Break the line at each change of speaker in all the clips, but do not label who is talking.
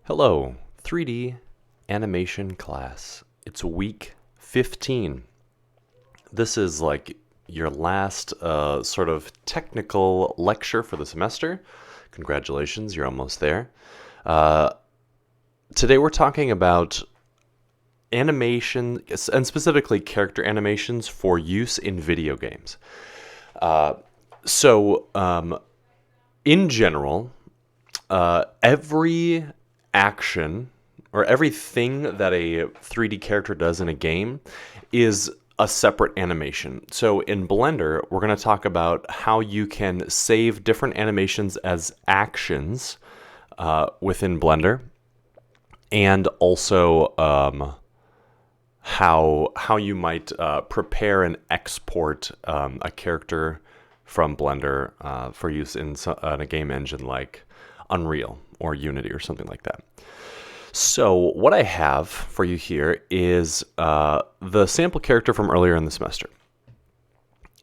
Hello, 3D animation class. It's week 15. This is like your last sort of technical lecture for the semester. Congratulations, you're almost there. Today we're talking about animation, and specifically character animations for use in video games. In general, every action or everything that a 3D character does in a game is a separate animation. So in Blender, we're going to talk about how you can save different animations as actions within Blender, and also how you might prepare and export a character from Blender for use in a game engine like Unreal or Unity or something like that. So what I have for you here is the sample character from earlier in the semester.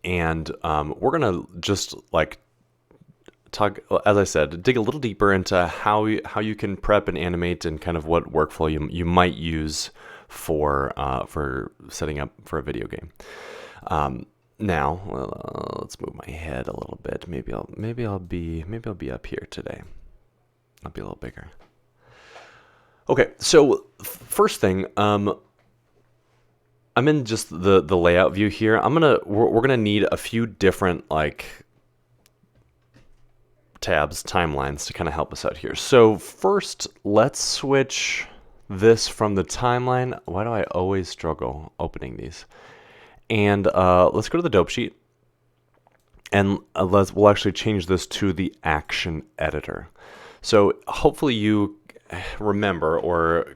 And we're going to just like talk, as I said, dig a little deeper into how you can prep and animate and kind of what workflow you might use for setting up for a video game. Now, let's move my head a little bit. Maybe I'll be up here today. I'll be a little bigger. Okay, so first thing, I'm in just the layout view here. We're gonna need a few different like tabs, timelines to kind of help us out here. So first, let's switch this from the timeline. Why do I always struggle opening these? And let's go to the dope sheet, and we'll actually change this to the action editor. So hopefully you remember or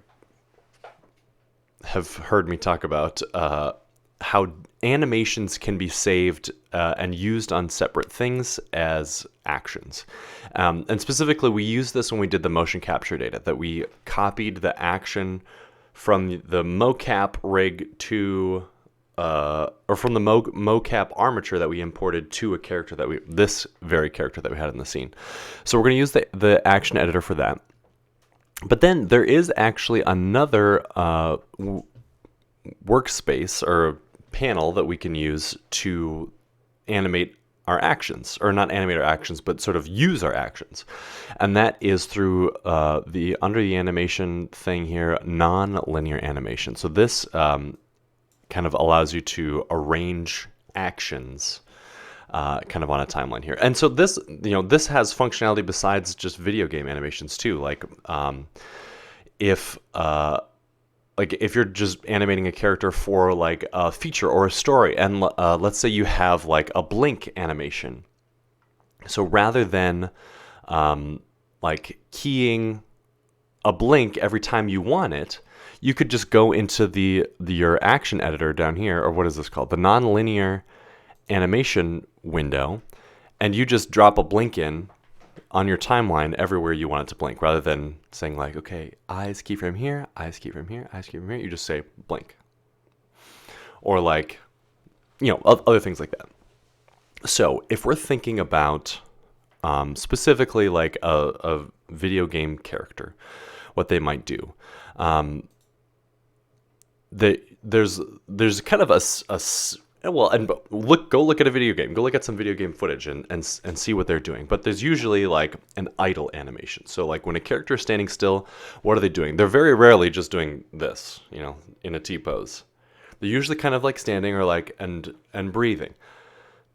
have heard me talk about how animations can be saved and used on separate things as actions. And specifically, we used this when we did the motion capture data, that we copied the action from the mocap rig to or from the mocap armature that we imported to a character this very character that we had in the scene. So we're going to use the action editor for that. But then there is actually another workspace or panel that we can use to animate our actions, or not animate our actions, but sort of use our actions. And that is through under the animation thing here, nonlinear animation. So this kind of allows you to arrange actions kind of on a timeline here. And so this has functionality besides just video game animations too. Like if you're just animating a character for like a feature or a story, and let's say you have like a blink animation. So rather than like keying a blink every time you want it, you could just go into your action editor down here, or what is this called? The nonlinear animation window, and you just drop a blink in on your timeline everywhere you want it to blink, rather than saying like, okay, eyes keyframe here, eyes keyframe here, eyes keyframe here. You just say blink. Or like, other things like that. So if we're thinking about specifically like a video game character, what they might do, there's kind of go look at a video game. Go look at some video game footage and see what they're doing. But there's usually like an idle animation. So like when a character is standing still, what are they doing? They're very rarely just doing this, in a T pose. They're usually kind of like standing or like and breathing,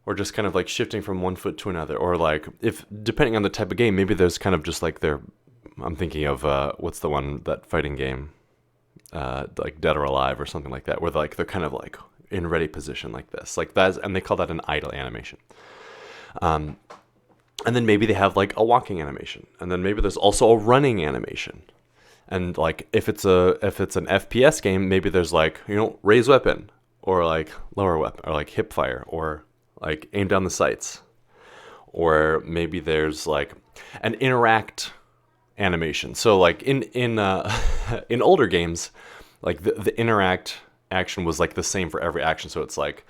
or just kind of like shifting from one foot to another, or like if depending on the type of game, maybe there's kind of just like I'm thinking of what's the one, that fighting game, like Dead or Alive or something like that, where they're kind of like in ready position like this, like that, and they call that an idle animation. And then maybe they have like a walking animation, and then maybe there's also a running animation. And like if it's an FPS game, maybe there's like raise weapon, or like lower weapon, or like hip fire, or like aim down the sights, or maybe there's like an interact animation. So like in older games, like the interact action was like the same for every action. So it's like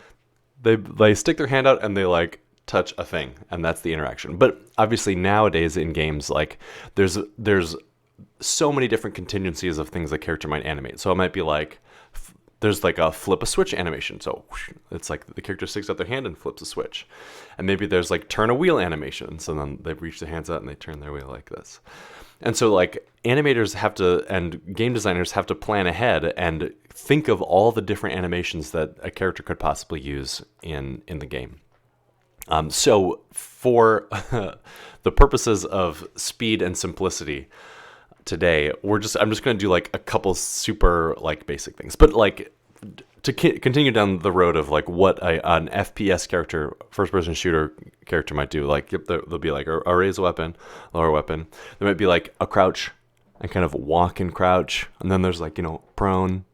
they stick their hand out and they like touch a thing, and that's the interaction. But obviously nowadays in games, like there's so many different contingencies of things a character might animate. So it might be like, there's like a flip a switch animation. So it's like the character sticks out their hand and flips a switch. And maybe there's like turn a wheel animation. So then they reach their hands out and they turn their wheel like this. And so like animators have to, and game designers have to plan ahead and think of all the different animations that a character could possibly use in the game. So for the purposes of speed and simplicity today, I'm just going to do like a couple super like basic things, but like to continue down the road of like what an FPS character, first person shooter character might do. Like there'll be like a raise weapon, lower weapon. There might be like a crouch and kind of walk and crouch. And then there's like, prone,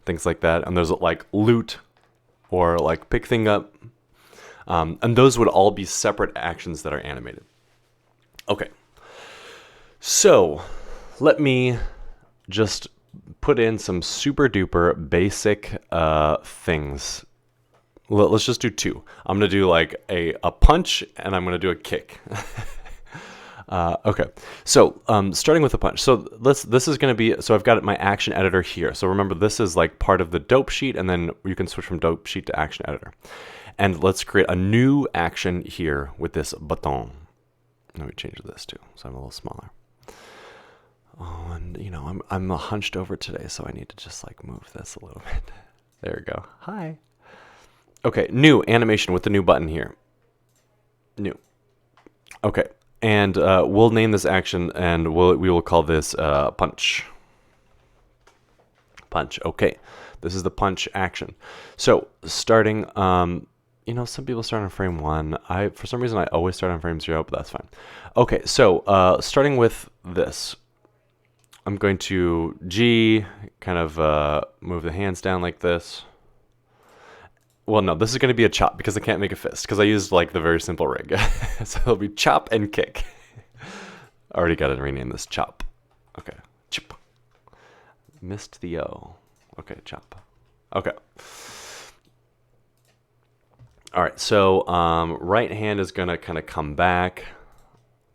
things like that. And there's like loot or like pick thing up. And those would all be separate actions that are animated. Okay. So let me just put in some super duper basic things. Let's just do two. I'm going to do like a punch and I'm going to do a kick. Okay. So starting with a punch. So this is going to be, so I've got my action editor here. So remember, this is like part of the dope sheet, and then you can switch from dope sheet to action editor. And let's create a new action here with this button. Let me change this too, so I'm a little smaller. Oh, and I'm hunched over today, so I need to just like move this a little bit. There we go. Hi. Okay, new animation with the new button here. New. Okay, and we'll name this action, and we will call this punch. Punch. Okay, this is the punch action. So starting, some people start on frame 1. For some reason I always start on frame 0, but that's fine. Okay, so starting with this. I'm going to G, kind of move the hands down like this. Well, no, this is going to be a chop because I can't make a fist because I used like the very simple rig. So it'll be chop and kick. Already got to rename this chop. Okay, chop. Missed the O. Okay, chop. Okay. All right, so right hand is going to kind of come back.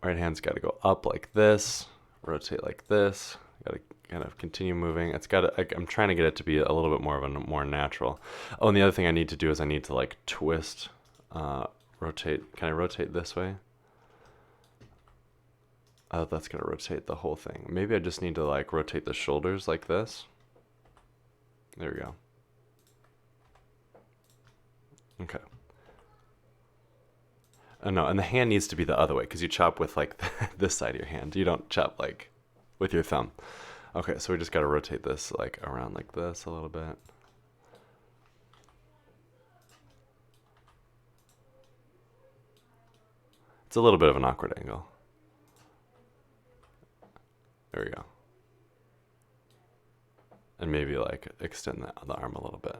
Right hand's got to go up like this. Rotate like this. Got to kind of continue moving. It's got to, I'm trying to get it to be a little bit more of a more natural. Oh, and the other thing I need to do is I need to like twist, rotate. Can I rotate this way? Oh, that's going to rotate the whole thing. Maybe I just need to like rotate the shoulders like this. There we go. Okay. Oh, no, and the hand needs to be the other way because you chop with like this side of your hand. You don't chop like with your thumb. Okay, so we just got to rotate this like around like this a little bit. It's a little bit of an awkward angle. There we go. And maybe like extend the arm a little bit.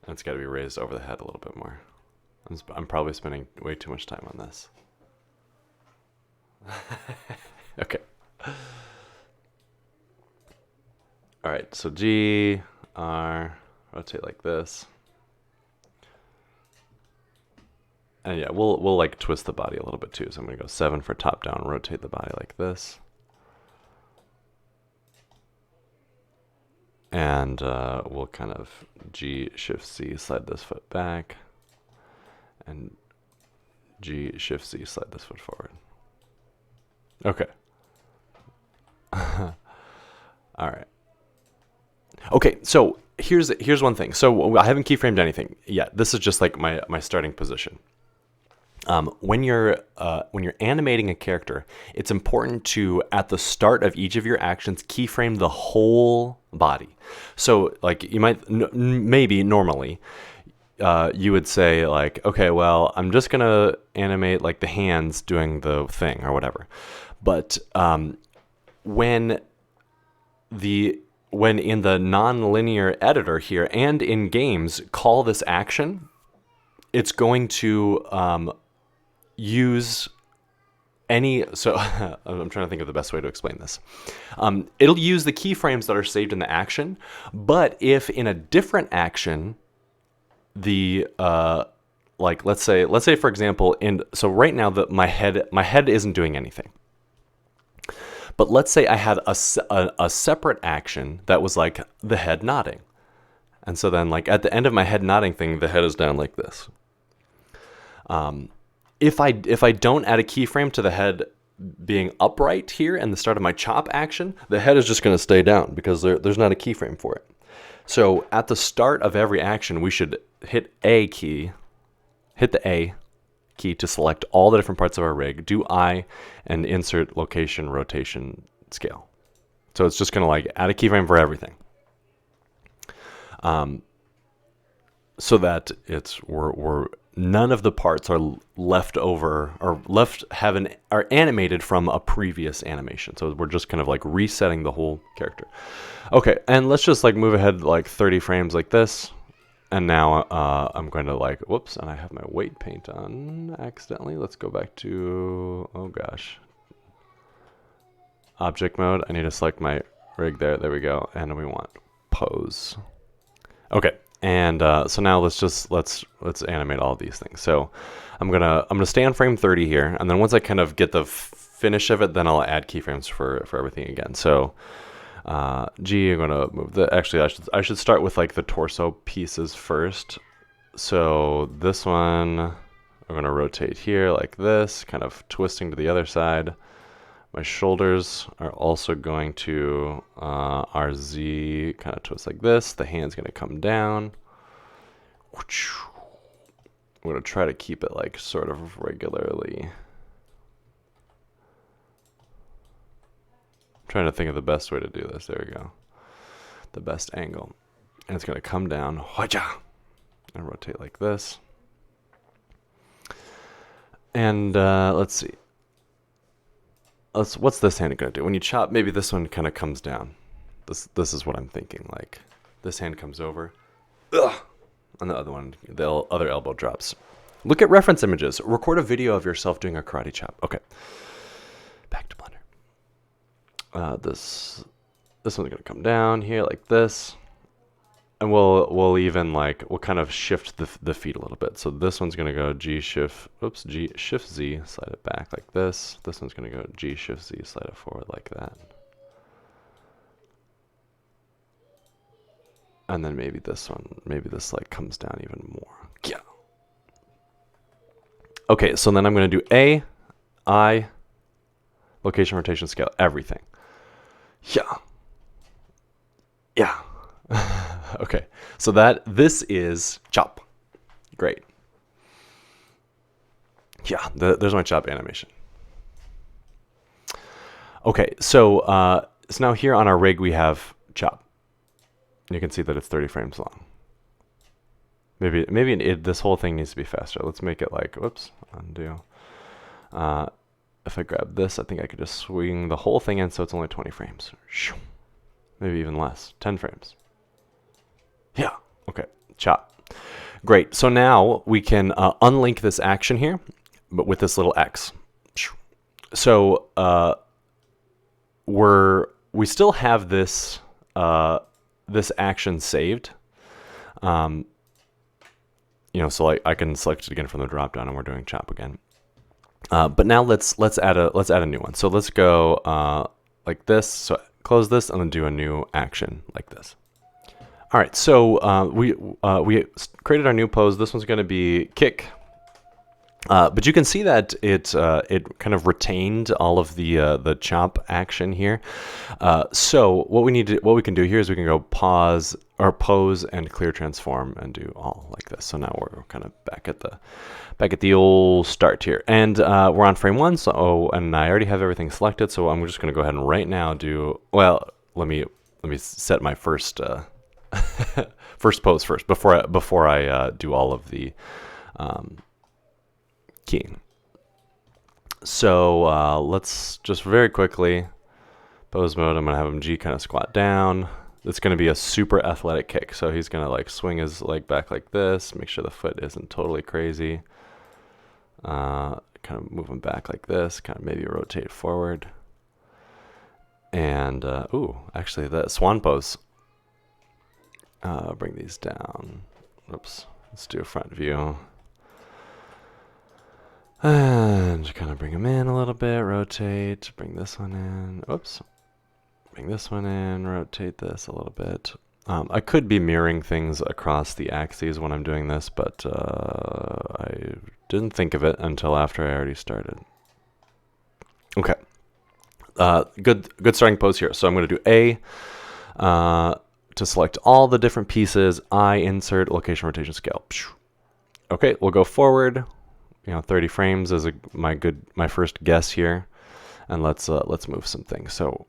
And it's got to be raised over the head a little bit more. I'm probably spending way too much time on this. Okay. All right, so G, R, rotate like this. And yeah, we'll like twist the body a little bit too. So I'm gonna go 7 for top down, rotate the body like this. And we'll kind of G, Shift, C, slide this foot back. And G, Shift, C, slide this foot forward. Okay. All right. Okay, so here's one thing. So I haven't keyframed anything yet. This is just like my starting position. When you're animating a character, it's important to, at the start of each of your actions, keyframe the whole body. So like you might, maybe normally, you would say like, okay, well, I'm just gonna animate like the hands doing the thing or whatever. But when in the nonlinear editor here and in games call this action, it's going to use any, so I'm trying to think of the best way to explain this. It'll use the keyframes that are saved in the action, but if in a different action, the like let's say for example, so right now my head isn't doing anything. But let's say I had a separate action that was like the head nodding. And so then like at the end of my head nodding thing, the head is down like this. If I don't add a keyframe to the head being upright here and the start of my chop action, the head is just going to stay down because there's not a keyframe for it. So at the start of every action, we should hit the A key to select all the different parts of our rig, do I, and insert location, rotation, scale. So it's just going to like add a keyframe for everything. So that we're none of the parts are left over or are animated from a previous animation. So we're just kind of like resetting the whole character. Okay, and let's just like move ahead like 30 frames like this. And now I'm going to like, whoops, and I have my weight paint on accidentally. Let's go back to, oh gosh, object mode. I need to select my rig there. There we go. And we want pose. Okay. And so now let's animate all of these things. So I'm gonna stay on frame 30 here, and then once I kind of get the finish of it, then I'll add keyframes for everything again. So G, I'm gonna move the. Actually, I should start with like the torso pieces first. So this one I'm gonna rotate here like this, kind of twisting to the other side. My shoulders are also going to RZ kind of twist like this. The hand's going to come down. I'm going to try to keep it like sort of regularly. I'm trying to think of the best way to do this. There we go. The best angle. And it's going to come down and rotate like this. And let's see. What's this hand going to do? When you chop, maybe this one kind of comes down. This is what I'm thinking. Like, this hand comes over. Ugh! And the other one, the other elbow drops. Look at reference images. Record a video of yourself doing a karate chop. Okay. Back to Blender. This one's going to come down here like this. And we'll even like, we'll kind of shift the feet a little bit. So this one's going to go G shift Z, slide it back like this. This one's going to go G shift Z, slide it forward like that. And then maybe this like comes down even more. Yeah. Okay, so then I'm going to do A, I, location, rotation, scale, everything. Yeah. Yeah. Okay, so this is chop. Great. Yeah, there's my chop animation. Okay, so now here on our rig we have chop. You can see that it's 30 frames long. Maybe this whole thing needs to be faster. Let's make it like, whoops, undo. If I grab this, I think I could just swing the whole thing in so it's only 20 frames. Maybe even less, 10 frames. Yeah, okay, chop. Great, so now we can unlink this action here, but with this little X. So we still have this this action saved. You know, so like I can select it again from the drop down, and we're doing chop again. But now let's add a new one. So let's go like this. So close this and then do a new action like this. All right, so we created our new pose. This one's going to be kick, but you can see that it kind of retained all of the chop action here. So what we can do here is we can go pause or pose and clear transform and do all like this. So now we're kind of back at the old start here, and we're on frame 1. So and I already have everything selected. So I'm just going to go ahead and right now do let me set my first. First pose first before I do all of the keying. So let's just very quickly pose mode. I'm gonna have him G kind of squat down. It's gonna be a super athletic kick. So he's gonna like swing his leg back like this. Make sure the foot isn't totally crazy. Kind of move him back like this. Kind of maybe rotate forward. And ooh, actually the swan pose. Bring these down. Oops. Let's do a front view. And kind of bring them in a little bit, rotate, bring this one in, oops, bring this one in, rotate this a little bit. I could be mirroring things across the axes when I'm doing this, but I didn't think of it until after I already started. Okay, good starting pose here. So I'm going to do A to select all the different pieces. I insert location, rotation, scale. Okay, we'll go forward. 30 frames is my first guess here, and let's move some things. So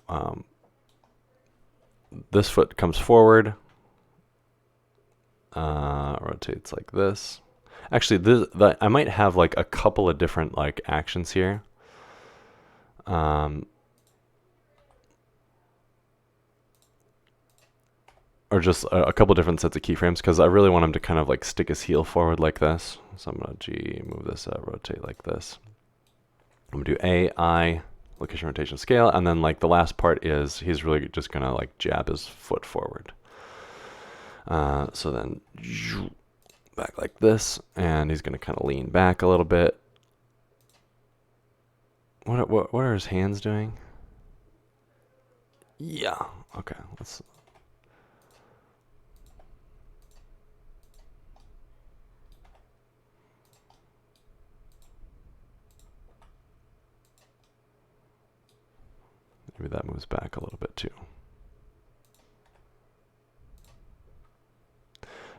this foot comes forward, rotates like this. Actually, I might have like a couple of different like actions here. Or just a couple different sets of keyframes, because I really want him to kind of like stick his heel forward like this. So I'm gonna G, move this up, rotate like this. I'm gonna do A, I, location, rotation, scale, and then like the last part is he's really just gonna like jab his foot forward. So then back like this, and he's gonna kind of lean back a little bit. What are his hands doing? Yeah, okay, let's. Maybe that moves back a little bit too.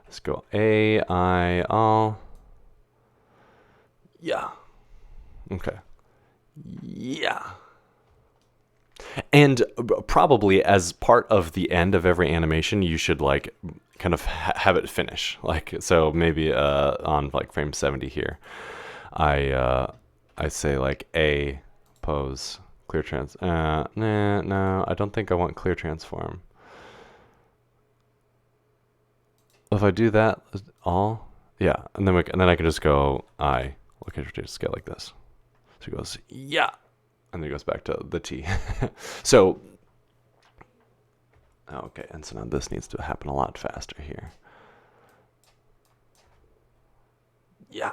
Let's go A, I, all. Yeah. Okay. Yeah. And probably as part of the end of every animation, you should like kind of have it finish. Like, so maybe on like frame 70 here, I say like A, pose, clear trans. No, I don't think I want clear transform. If I do that all, yeah, and then I can just go I, location, rotation, scale like this. So he goes, yeah, and then he goes back to the T. So, okay, and so now this needs to happen a lot faster here. Yeah.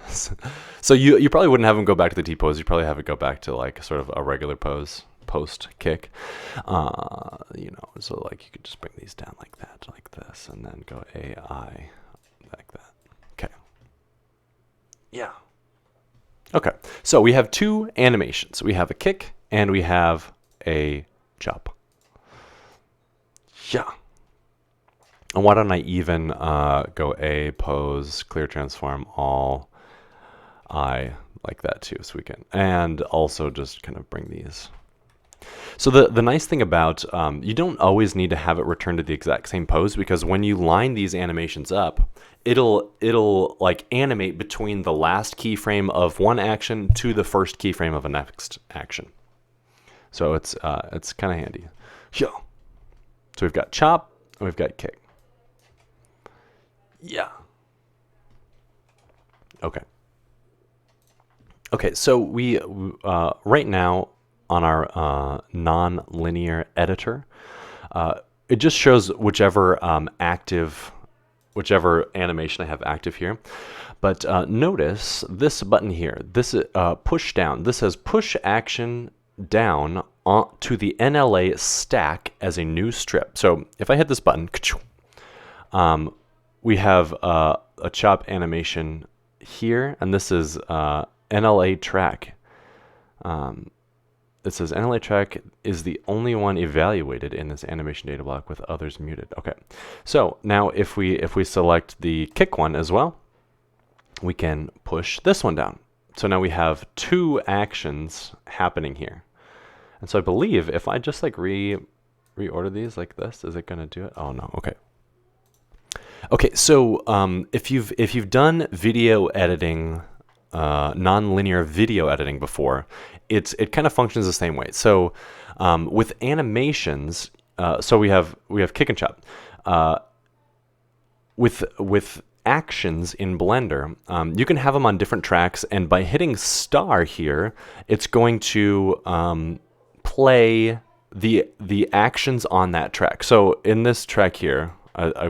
So you probably wouldn't have him go back to the T pose. You probably have it go back to like sort of a regular pose post kick. So like you could just bring these down like that, like this, and then go AI like that. Okay. Yeah. Okay. So we have two animations. We have a kick and we have a chop. Yeah. And why don't I even go A, pose, clear transform, all, I, like that too, so we can, and also just kind of bring these. So the nice thing about, you don't always need to have it return to the exact same pose, because when you line these animations up, it'll like animate between the last keyframe of one action to the first keyframe of a next action. So it's kind of handy. Yeah. So we've got chop and we've got kick. Yeah. Okay. Okay, so we right now on our non-linear editor, it just shows whichever whichever animation I have active here. But notice this button here. This is push down. This says push action down to the NLA stack as a new strip. So if I hit this button, we have a chop animation here, and this is NLA track. It says NLA track is the only one evaluated in this animation data block with others muted. Okay, so now if we select the kick one as well, we can push this one down. So now we have two actions happening here. And so I believe if I just like reorder these like this, is it gonna do it? Oh no, okay. Okay, so if you've done video editing, non-linear video editing before, it kind of functions the same way. So with animations, so we have kick and chop. With actions in Blender, you can have them on different tracks, and by hitting star here, it's going to play the actions on that track. So in this track here,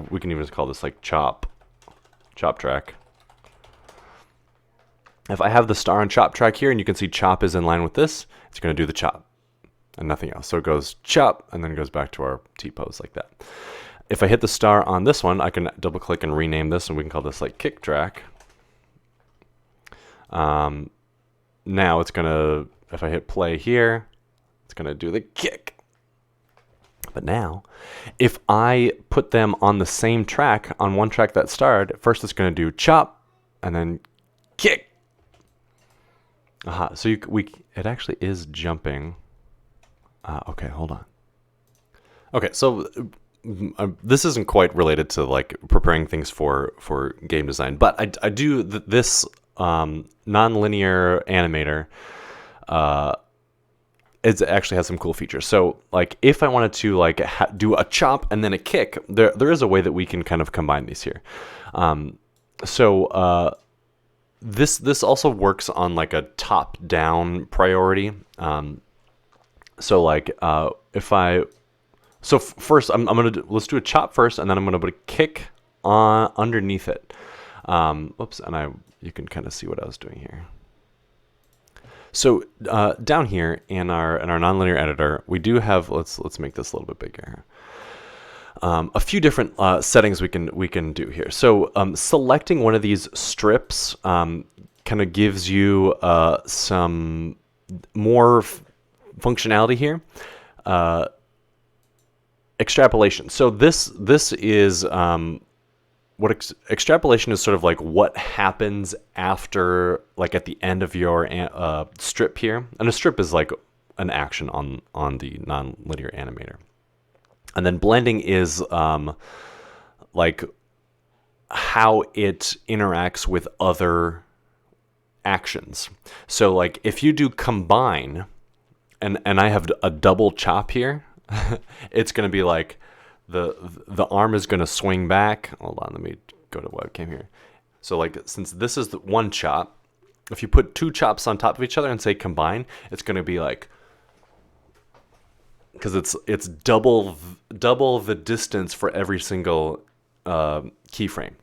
we can even call this like chop track. If I have the star and chop track here, and you can see chop is in line with this, it's going to do the chop and nothing else. So it goes chop and then it goes back to our T-pose like that. If I hit the star on this one, I can double click and rename this, and we can call this like kick track. Now it's going to, if I hit play here, it's going to do the kick. But now, if I put them on the same track, on one track that starred, first it's going to do chop and then kick. Aha, so it actually is jumping. Okay, hold on. Okay, so this isn't quite related to like preparing things for game design, but I do this nonlinear animator. It actually has some cool features. So like if I wanted to like do a chop and then a kick, there is a way that we can kind of combine these here. This also works on like a top-down priority. So like first let's do a chop first, and then I'm gonna put a kick on underneath it. Whoops, and you can kind of see what I was doing here. So down here in our nonlinear editor, we do have, let's make this a little bit bigger. A few different settings we can do here. So selecting one of these strips kind of gives you some more functionality here. Extrapolation. So this is extrapolation is sort of like what happens after, like at the end of your strip here. And a strip is like an action on the nonlinear animator. And then blending is like how it interacts with other actions. So like if you do combine, and I have a double chop here, it's going to be like the arm is going to swing back. Hold on, let me go to webcam here. So like since this is the one chop, if you put two chops on top of each other and say combine, it's going to be like, because it's double the distance for every single keyframe,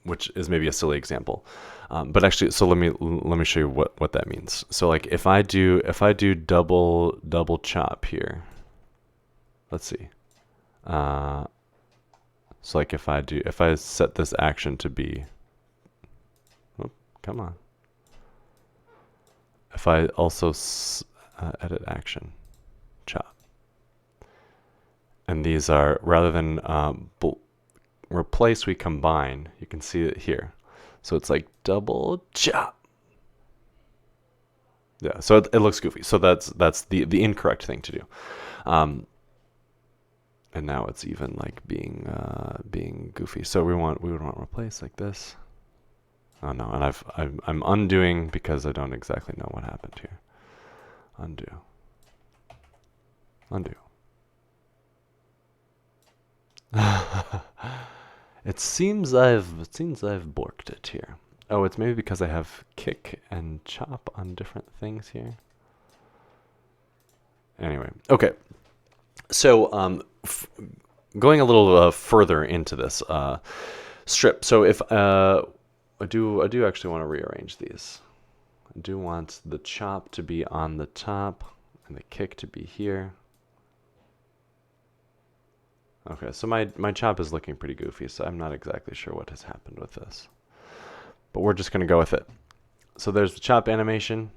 which is maybe a silly example, but actually, so let me show you what that means. So like if I do double chop here, let's see. So like if I set this action to be, oh, come on. If I also edit action, chop, and these are, rather than replace, we combine. You can see it here. So it's like double chop. Yeah, so it looks goofy. So that's the incorrect thing to do. And now it's even like being goofy. So we would want replace like this. Oh no, and I'm undoing because I don't exactly know what happened here. Undo. It seems I've borked it here. Oh, it's maybe because I have kick and chop on different things here. Anyway, okay. So going a little further into this strip. So if I do actually want to rearrange these. I do want the chop to be on the top and the kick to be here. Okay, so my chop is looking pretty goofy, so I'm not exactly sure what has happened with this. But we're just going to go with it. So there's the chop animation.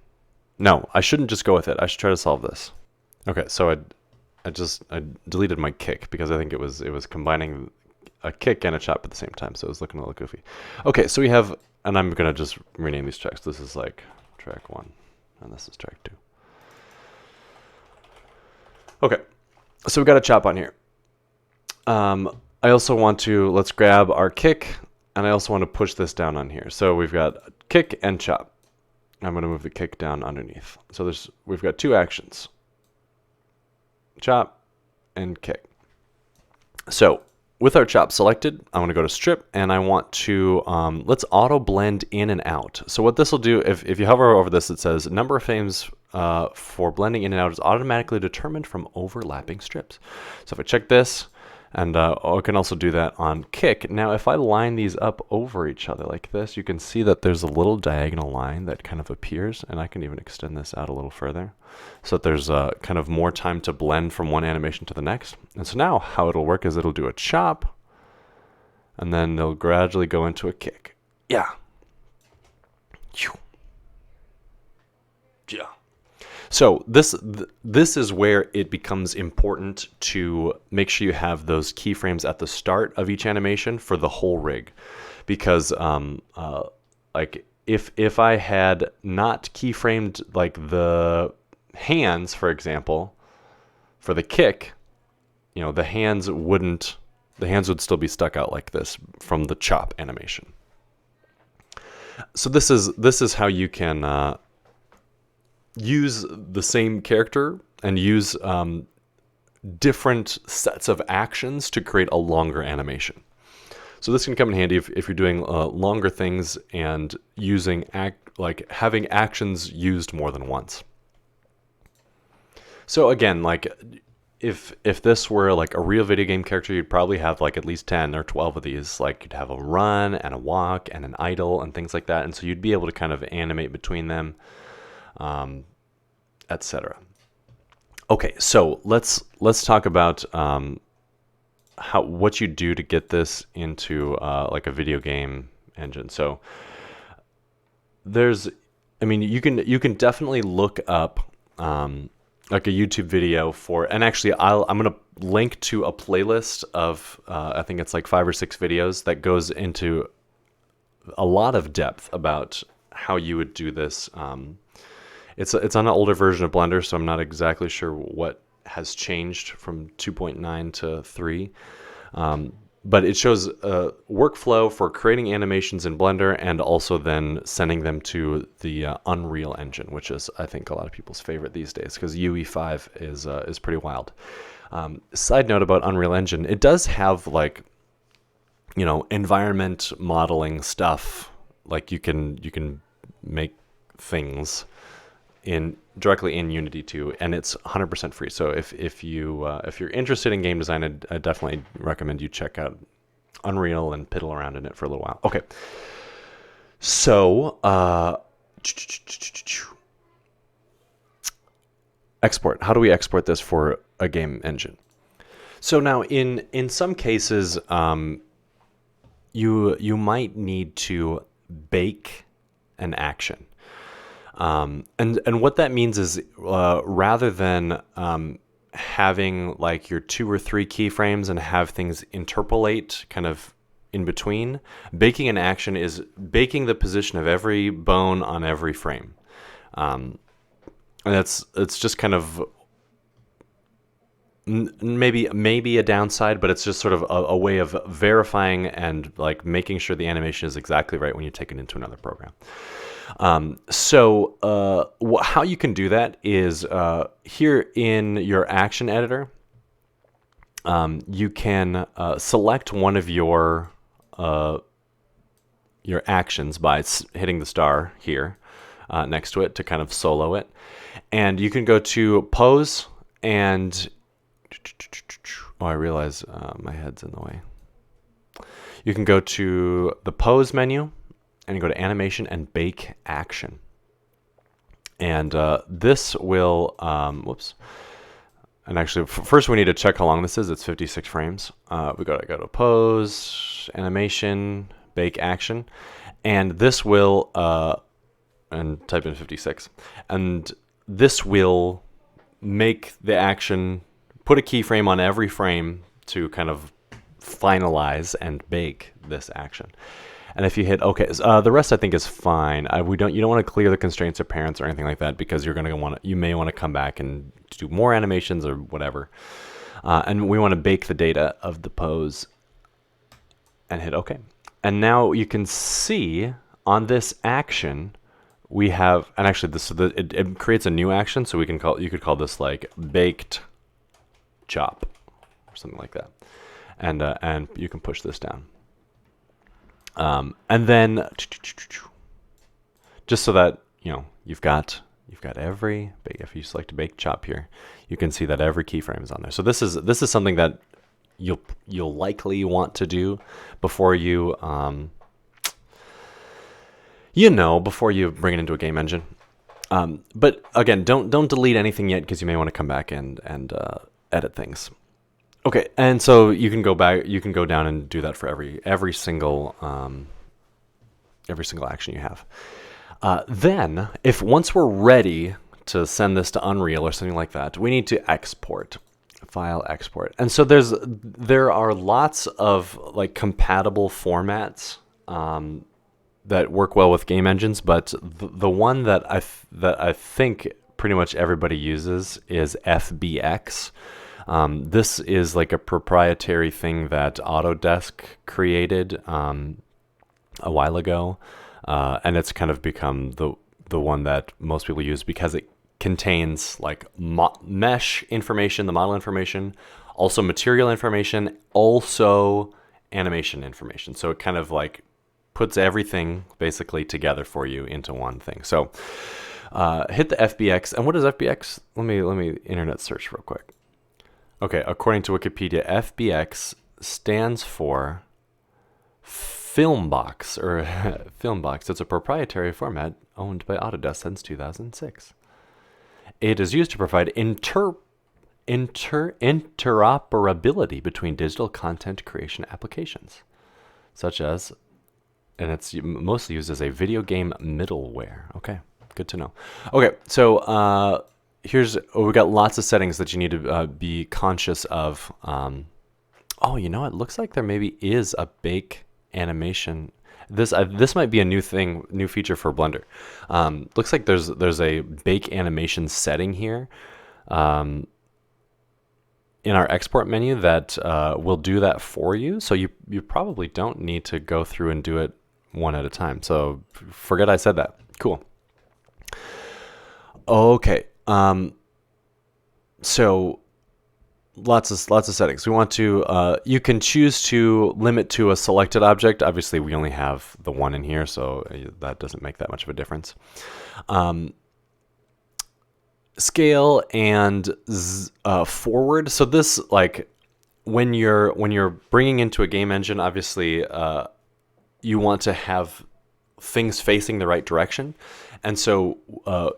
No, I shouldn't just go with it. I should try to solve this. Okay, so I deleted my kick because I think it was combining a kick and a chop at the same time, so it was looking a little goofy. Okay, so we have, and I'm going to just rename these tracks. This is like track 1, and this is track 2. Okay, so we've got a chop on here. I also want to, let's grab our kick, and I also want to push this down on here. So we've got kick and chop. I'm going to move the kick down underneath. So we've got two actions. Chop and kick. So with our chop selected, I want to go to strip, and I want to, let's auto blend in and out. So what this will do, if you hover over this, it says number of frames for blending in and out is automatically determined from overlapping strips. So if I check this, And I can also do that on kick. Now, if I line these up over each other like this, you can see that there's a little diagonal line that kind of appears, and I can even extend this out a little further so that there's kind of more time to blend from one animation to the next. And so now how it'll work is it'll do a chop, and then they'll gradually go into a kick. Yeah. Yeah. So this is where it becomes important to make sure you have those keyframes at the start of each animation for the whole rig, because like if I had not keyframed like the hands, for example, for the kick, the hands would still be stuck out like this from the chop animation. So this is how you can use the same character and use different sets of actions to create a longer animation. So this can come in handy if you're doing longer things and using having actions used more than once. So again, like if this were like a real video game character, you'd probably have like at least 10 or 12 of these. Like you'd have a run and a walk and an idle and things like that, and so you'd be able to kind of animate between them, etc. Okay, so let's talk about what you do to get this into like a video game engine. So you can definitely look up like a YouTube video for, and actually I'm gonna link to a playlist of I think it's like 5 or 6 videos that goes into a lot of depth about how you would do this. It's on an older version of Blender, so I'm not exactly sure what has changed from 2.9 to 3. But it shows a workflow for creating animations in Blender and also then sending them to the Unreal Engine, which is, I think, a lot of people's favorite these days because UE5 is pretty wild. Side note about Unreal Engine, it does have like, environment modeling stuff. Like you can make things directly in Unity too, and it's 100% free. So if you're interested in game design, I definitely recommend you check out Unreal and piddle around in it for a little while. Okay, so export. How do we export this for a game engine? So now in some cases, you might need to bake an action. And what that means is rather than having like your 2 or 3 keyframes and have things interpolate kind of in between, baking an action is baking the position of every bone on every frame. And it's just kind of maybe a downside, but it's just sort of a way of verifying and like making sure the animation is exactly right when you take it into another program. So how you can do that is here in your action editor, you can select one of your actions by hitting the star here next to it to kind of solo it. And you can go to pose and I realize my head's in the way. You can go to the pose menu and you go to animation and bake action. And this will, whoops. And actually, first we need to check how long this is. It's 56 frames. We gotta go to pose, animation, bake action. And this will, and type in 56. And this will make the action, put a keyframe on every frame to kind of finalize and bake this action. And if you hit OK, the rest I think is fine. You don't want to clear the constraints of parents or anything like that because you may want to come back and do more animations or whatever. And we want to bake the data of the pose and hit OK. And now you can see on this action we have, and actually it creates a new action, so you could call this like baked chop or something like that. And you can push this down. And then just so that you've got every, if you select bake chop here, you can see that every keyframe is on there. So this is something that you'll likely want to do before you before you bring it into a game engine. But again, don't delete anything yet, because you may want to come back and edit things. Okay, and so you can go back, you can go down and do that for every single action you have. Then, if once we're ready to send this to Unreal or something like that, we need to export. File export. And so there are lots of like compatible formats that work well with game engines, but the one that I think pretty much everybody uses is FBX. This is like a proprietary thing that Autodesk created a while ago, and it's kind of become the one that most people use because it contains like mesh information, the model information, also material information, also animation information. So it kind of like puts everything basically together for you into one thing. So hit the FBX. And what is FBX? Let me internet search real quick. Okay, according to Wikipedia, FBX stands for Filmbox, or Filmbox. It's a proprietary format owned by Autodesk since 2006. It is used to provide interoperability between digital content creation applications, such as, and it's mostly used as a video game middleware. Okay, good to know. Okay, so we got lots of settings that you need to be conscious of. Oh, you know what? Looks like there maybe is a bake animation. This might be a new feature for Blender. Looks like there's a bake animation setting here in our export menu that will do that for you. So you probably don't need to go through and do it one at a time. So forget I said that. Cool. Okay. So lots of settings. We want to, you can choose to limit to a selected object. Obviously we only have the one in here, so that doesn't make that much of a difference. Scale and forward. So this, like, when you're bringing into a game engine, obviously you want to have things facing the right direction. And so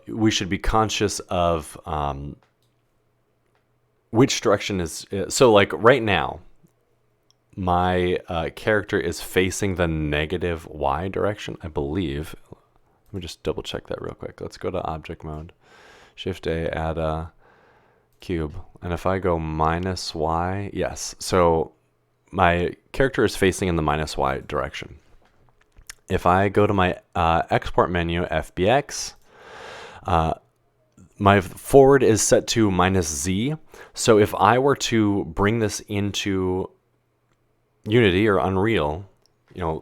we should be conscious of which direction is. So like right now, my character is facing the negative Y direction, I believe. Let me just double check that real quick. Let's go to object mode. Shift A, add a cube. And if I go minus Y, yes. So my character is facing in the minus Y direction. If I go to my export menu, FBX, my forward is set to minus Z. So if I were to bring this into Unity or Unreal,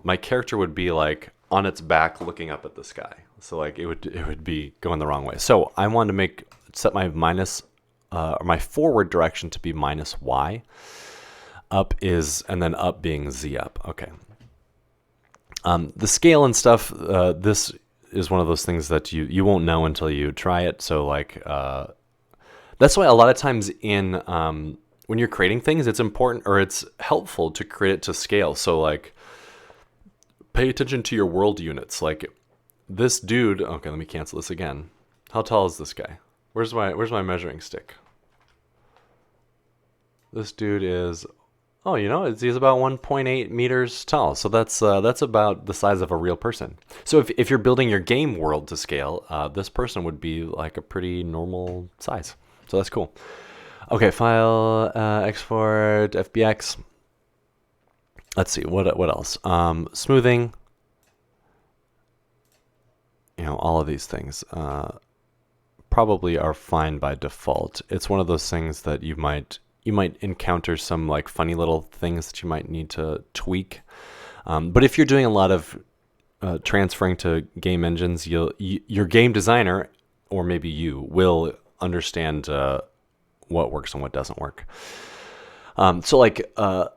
my character would be like on its back looking up at the sky. So like it would be going the wrong way. So I wanted to set my my forward direction to be minus Y. And then up being Z up. Okay. The scale and stuff, this is one of those things that you won't know until you try it. So like, that's why a lot of times when you're creating things, it's important, or it's helpful to create it to scale. So like, pay attention to your world units. Like this dude, okay, let me cancel this again. How tall is this guy? Where's my measuring stick? This dude is, oh, he's about 1.8 meters tall. So that's about the size of a real person. So if you're building your game world to scale, this person would be like a pretty normal size. So that's cool. Okay, file, export, FBX. Let's see, what else? Smoothing. All of these things probably are fine by default. It's one of those things that you might encounter some like funny little things that you might need to tweak. But if you're doing a lot of transferring to game engines, your game designer, or maybe you, will understand what works and what doesn't work. So like a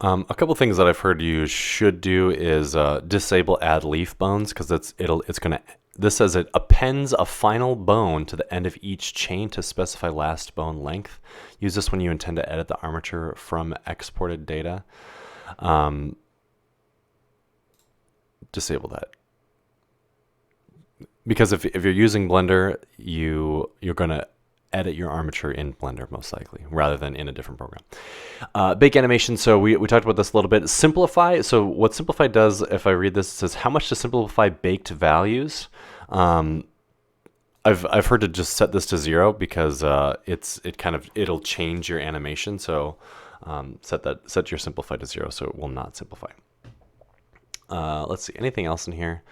couple things that I've heard you should do is disable add leaf bones, because it's going to this says it appends a final bone to the end of each chain to specify last bone length. Use this when you intend to edit the armature from exported data. Disable that. Because if you're using Blender, you're going to edit your armature in Blender most likely, rather than in a different program. Bake animation, so we talked about this a little bit. Simplify, so what Simplify does, if I read this, it says how much to simplify baked values. I've heard to just set this to 0 because it'll change your animation. So set your simplify to 0 so it will not simplify. Let's see, anything else in here?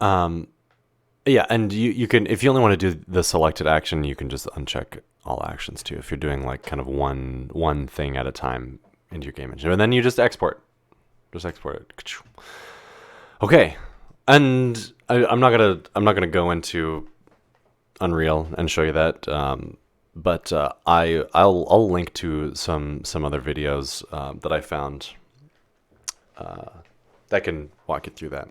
Yeah, and you can, if you only want to do the selected action, you can just uncheck all actions too. If you're doing like kind of one thing at a time into your game engine, and then you just export it. Okay, and I'm not gonna go into Unreal and show you that, but I'll link to some other videos that I found that can walk you through that.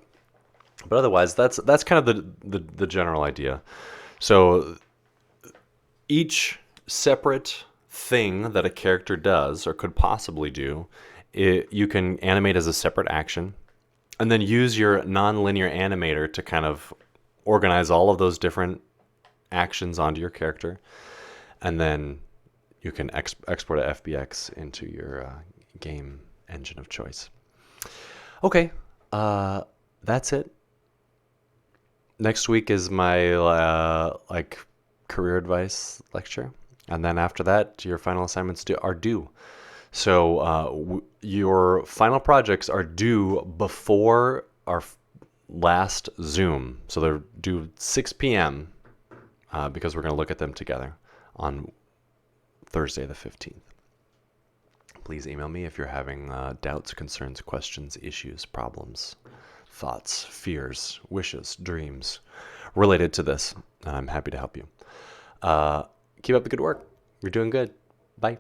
But otherwise, that's kind of the general idea. So each separate thing that a character does or could possibly do, you can animate as a separate action, and then use your nonlinear animator to kind of organize all of those different actions onto your character, and then you can export a FBX into your game engine of choice. Okay, that's it. Next week is my career advice lecture, and then after that, your final assignments are due. So your final projects are due before our last Zoom. So they're due 6 p.m. Because we're going to look at them together on Thursday the 15th. Please email me if you're having doubts, concerns, questions, issues, problems, thoughts, fears, wishes, dreams related to this. I'm happy to help you. Keep up the good work. You're doing good. Bye.